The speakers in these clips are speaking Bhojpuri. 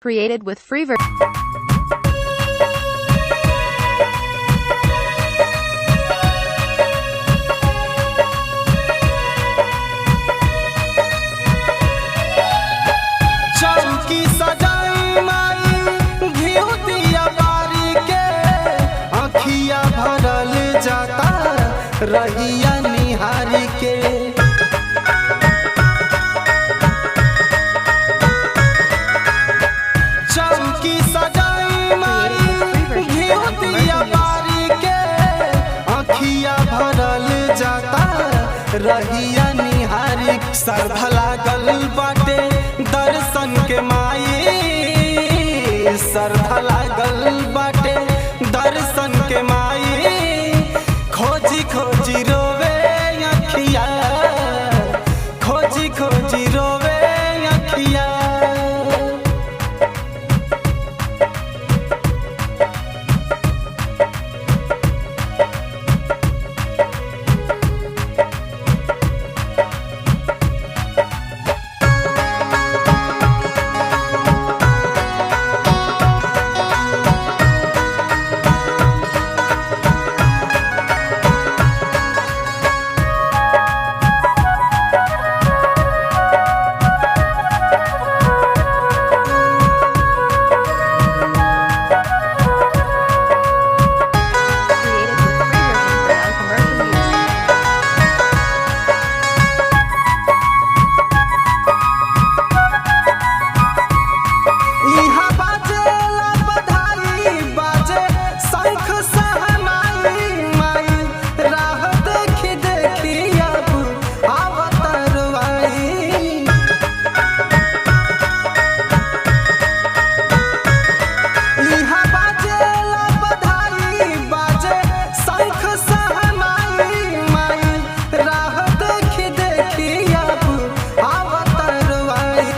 Created with free version. चौकी सजाई माई घिउ दिया बारी के आँखिया भरल जाता रहिया निहारी के। चौकी सजाई माई घिउ दिया बारी के आँखिया भरल जाता रहिया निहारी। श्रद्धा लागल बाटे दर्शन के माई, श्रद्धा लागल बाटे दर्शन के माई। खोजी खोजी रोवे अखिया, खोजी खोजी रोवे अखिया।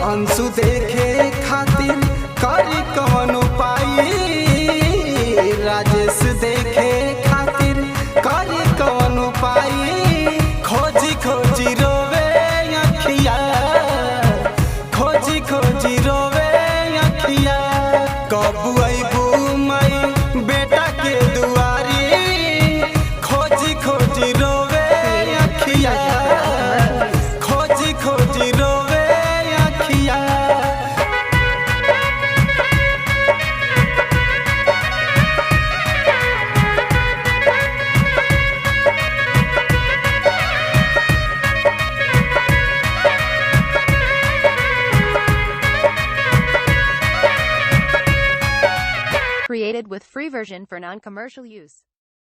अंशु देखे खातिर करी कौन उपाय, राजेश देखे खातिर करी कौन उपाय। खोजी खोजी रोवे अखिया, खोजी खोजी रोवे अखिया। कब अइबू मई बेटा के दुआरी, खोजी खोजी रोवे अखिया, खोजी खोजी रोवे। Created with free version for non-commercial use.